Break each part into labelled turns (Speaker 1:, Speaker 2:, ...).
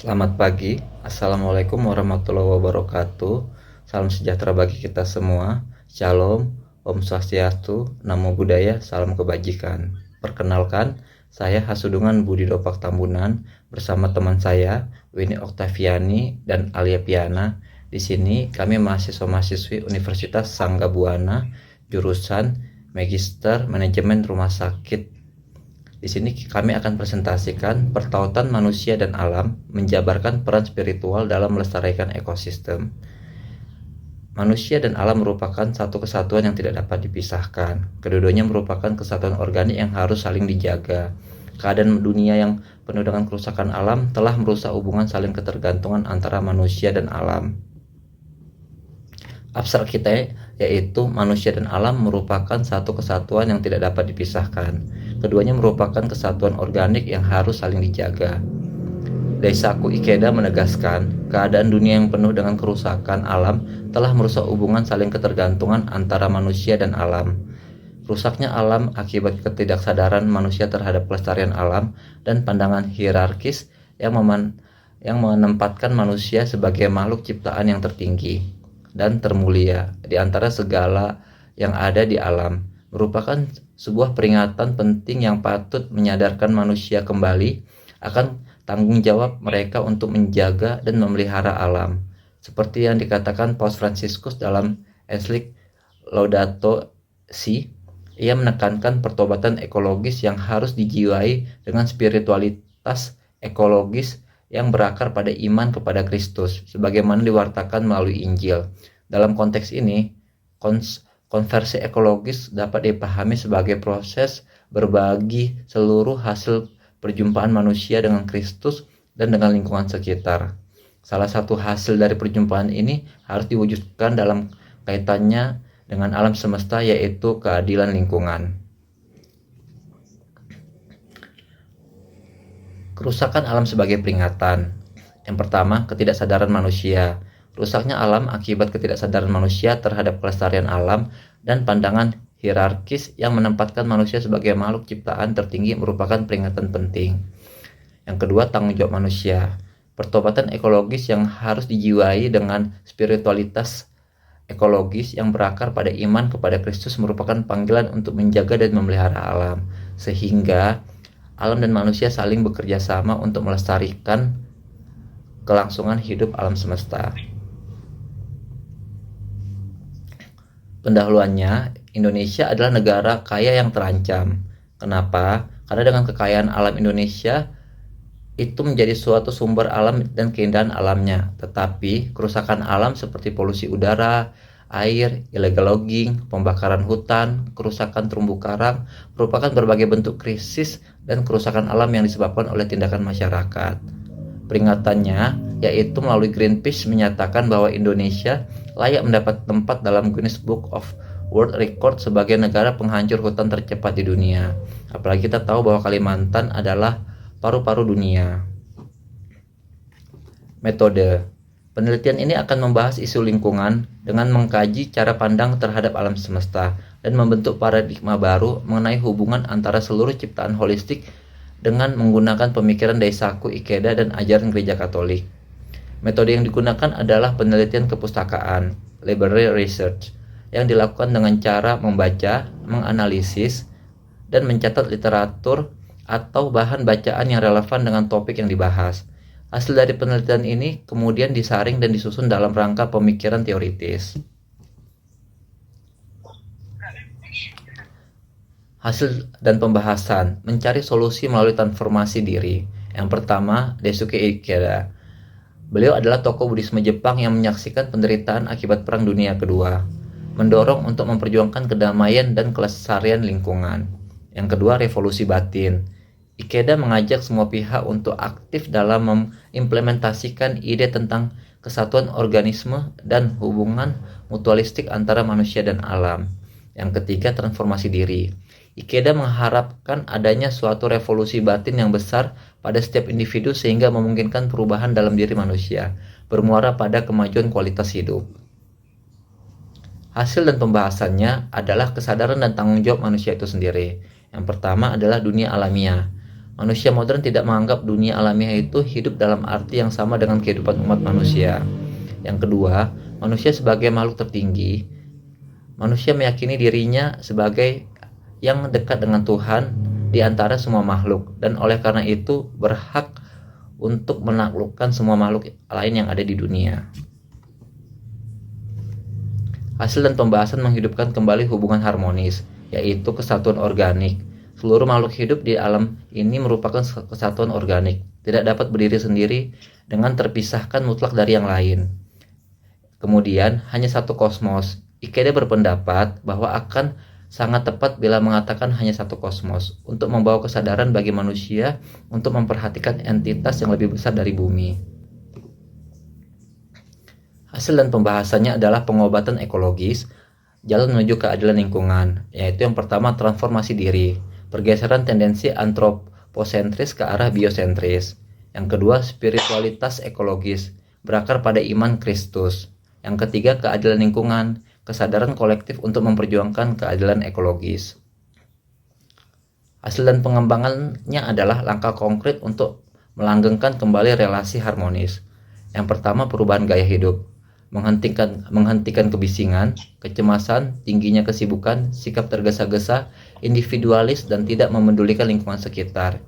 Speaker 1: Selamat pagi, Assalamualaikum warahmatullahi wabarakatuh. Salam sejahtera bagi kita semua. Shalom, Om Swastiastu, Namo Buddhaya, salam kebajikan. Perkenalkan, saya Hasudungan Budi Dopak Tambunan bersama teman saya Winnie Oktaviani dan Alia Piana. Di sini kami mahasiswa-mahasiswi Universitas Sangga Buana, jurusan Magister Manajemen Rumah Sakit. Di sini kami akan presentasikan pertautan manusia dan alam, menjabarkan peran spiritual dalam melestarikan ekosistem. Manusia dan alam merupakan satu kesatuan yang tidak dapat dipisahkan. Keduanya merupakan kesatuan organik yang harus saling dijaga. Keadaan dunia yang penuh dengan kerusakan alam telah merusak hubungan saling ketergantungan antara manusia dan alam. Abstrak kita yaitu manusia dan alam merupakan satu kesatuan yang tidak dapat dipisahkan. Keduanya merupakan kesatuan organik yang harus saling dijaga. Daisaku Ikeda menegaskan, keadaan dunia yang penuh dengan kerusakan alam telah merusak hubungan saling ketergantungan antara manusia dan alam. Rusaknya alam akibat ketidaksadaran manusia terhadap pelestarian alam dan pandangan hierarkis yang menempatkan manusia sebagai makhluk ciptaan yang tertinggi dan termulia di antara segala yang ada di alam, merupakan sebuah peringatan penting yang patut menyadarkan manusia kembali akan tanggung jawab mereka untuk menjaga dan memelihara alam. Seperti yang dikatakan Paus Fransiskus dalam enslik Laudato Si, ia menekankan pertobatan ekologis yang harus dijiwai dengan spiritualitas ekologis yang berakar pada iman kepada Kristus, sebagaimana diwartakan melalui Injil. Dalam konteks ini, konversi ekologis dapat dipahami sebagai proses berbagi seluruh hasil perjumpaan manusia dengan Kristus dan dengan lingkungan sekitar. Salah satu hasil dari perjumpaan ini harus diwujudkan dalam kaitannya dengan alam semesta, yaitu keadilan lingkungan. Kerusakan alam sebagai peringatan. Yang pertama, ketidaksadaran manusia. Rusaknya alam akibat ketidaksadaran manusia terhadap kelestarian alam dan pandangan hierarkis yang menempatkan manusia sebagai makhluk ciptaan tertinggi merupakan peringatan penting. Yang kedua, tanggung jawab manusia. Pertobatan ekologis yang harus dijiwai dengan spiritualitas ekologis yang berakar pada iman kepada Kristus merupakan panggilan untuk menjaga dan memelihara alam, sehingga alam dan manusia saling bekerja sama untuk melestarikan kelangsungan hidup alam semesta. Pendahuluannya, Indonesia adalah negara kaya yang terancam. Kenapa? Karena dengan kekayaan alam Indonesia itu menjadi suatu sumber alam dan keindahan alamnya. Tetapi kerusakan alam seperti polusi udara, air, illegal logging, pembakaran hutan, kerusakan terumbu karang merupakan berbagai bentuk krisis dan kerusakan alam yang disebabkan oleh tindakan masyarakat. Peringatannya yaitu melalui Greenpeace menyatakan bahwa Indonesia layak mendapat tempat dalam Guinness Book of World Record sebagai negara penghancur hutan tercepat di dunia. Apalagi kita tahu bahwa Kalimantan adalah paru-paru dunia. Metode penelitian ini akan membahas isu lingkungan dengan mengkaji cara pandang terhadap alam semesta dan membentuk paradigma baru mengenai hubungan antara seluruh ciptaan holistik dengan menggunakan pemikiran Daisaku Ikeda dan ajaran Gereja Katolik. Metode yang digunakan adalah penelitian kepustakaan, library research, yang dilakukan dengan cara membaca, menganalisis, dan mencatat literatur atau bahan bacaan yang relevan dengan topik yang dibahas. Hasil dari penelitian ini kemudian disaring dan disusun dalam rangka pemikiran teoritis. Hasil dan pembahasan, mencari solusi melalui transformasi diri. Yang pertama, Daisuke Ikeda. Beliau adalah tokoh Buddhisme Jepang yang menyaksikan penderitaan akibat Perang Dunia Kedua, mendorong untuk memperjuangkan kedamaian dan kelestarian lingkungan. Yang kedua, revolusi batin. Ikeda mengajak semua pihak untuk aktif dalam mengimplementasikan ide tentang kesatuan organisme dan hubungan mutualistik antara manusia dan alam. Yang ketiga, transformasi diri. Ikeda mengharapkan adanya suatu revolusi batin yang besar pada setiap individu sehingga memungkinkan perubahan dalam diri manusia, bermuara pada kemajuan kualitas hidup. Hasil dan pembahasannya adalah kesadaran dan tanggung jawab manusia itu sendiri. Yang pertama adalah dunia alamiah. Manusia modern tidak menganggap dunia alamiah itu hidup dalam arti yang sama dengan kehidupan umat manusia. Yang kedua, manusia sebagai makhluk tertinggi, manusia meyakini dirinya sebagai yang dekat dengan Tuhan di antara semua makhluk, dan oleh karena itu berhak untuk menaklukkan semua makhluk lain yang ada di dunia. Hasil dan pembahasan menghidupkan kembali hubungan harmonis, yaitu kesatuan organik. Seluruh makhluk hidup di alam ini merupakan kesatuan organik, tidak dapat berdiri sendiri dengan terpisahkan mutlak dari yang lain. Kemudian, hanya satu kosmos. Ikeda berpendapat bahwa akan sangat tepat bila mengatakan hanya satu kosmos, untuk membawa kesadaran bagi manusia untuk memperhatikan entitas yang lebih besar dari bumi. Hasil dan pembahasannya adalah pengobatan ekologis, jalan menuju keadilan lingkungan, yaitu yang pertama transformasi diri, pergeseran tendensi antroposentris ke arah biosentris. Yang kedua, spiritualitas ekologis, berakar pada iman Kristus. Yang ketiga, keadilan lingkungan, kesadaran kolektif untuk memperjuangkan keadilan ekologis. Hasil dan pengembangannya adalah langkah konkret untuk melanggengkan kembali relasi harmonis. Yang pertama, perubahan gaya hidup. Menghentikan kebisingan, kecemasan, tingginya kesibukan, sikap tergesa-gesa, individualis, dan tidak memedulikan lingkungan sekitar.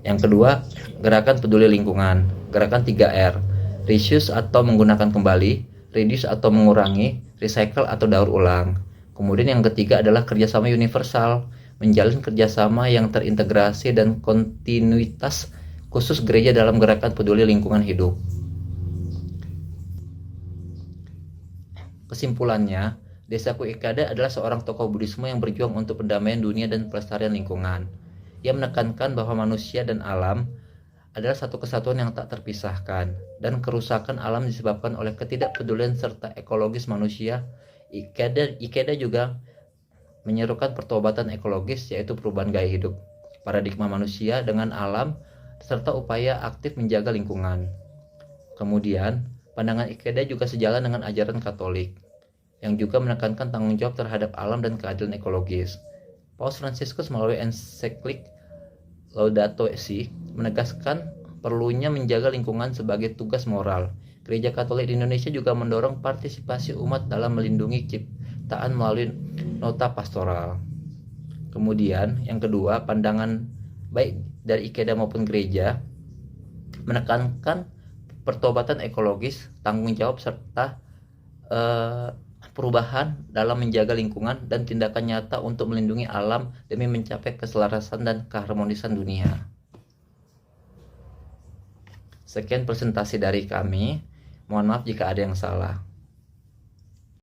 Speaker 1: Yang kedua, gerakan peduli lingkungan. Gerakan 3R, reuse atau menggunakan kembali, reduce atau mengurangi, recycle atau daur ulang. Kemudian yang ketiga adalah kerjasama universal, menjalin kerjasama yang terintegrasi dan kontinuitas khusus gereja dalam gerakan peduli lingkungan hidup. Kesimpulannya, Daisaku Ikeda adalah seorang tokoh Buddhisme yang berjuang untuk perdamaian dunia dan pelestarian lingkungan. Ia menekankan bahwa manusia dan alam adalah satu kesatuan yang tak terpisahkan, dan kerusakan alam disebabkan oleh ketidakpedulian serta ekologis manusia. Ikeda juga menyerukan pertobatan ekologis, yaitu perubahan gaya hidup, paradigma manusia dengan alam, serta upaya aktif menjaga lingkungan. Kemudian, pandangan Ikeda juga sejalan dengan ajaran Katolik, yang juga menekankan tanggung jawab terhadap alam dan keadilan ekologis. Paus Fransiskus melalui ensiklik Laudato Si menegaskan perlunya menjaga lingkungan sebagai tugas moral. Gereja Katolik di Indonesia juga mendorong partisipasi umat dalam melindungi ciptaan melalui nota pastoral. Kemudian, yang kedua, pandangan baik dari Ikeda maupun gereja menekankan pertobatan ekologis, tanggung jawab serta perubahan dalam menjaga lingkungan dan tindakan nyata untuk melindungi alam demi mencapai keselarasan dan keharmonisan dunia. Sekian presentasi dari kami. Mohon maaf jika ada yang salah.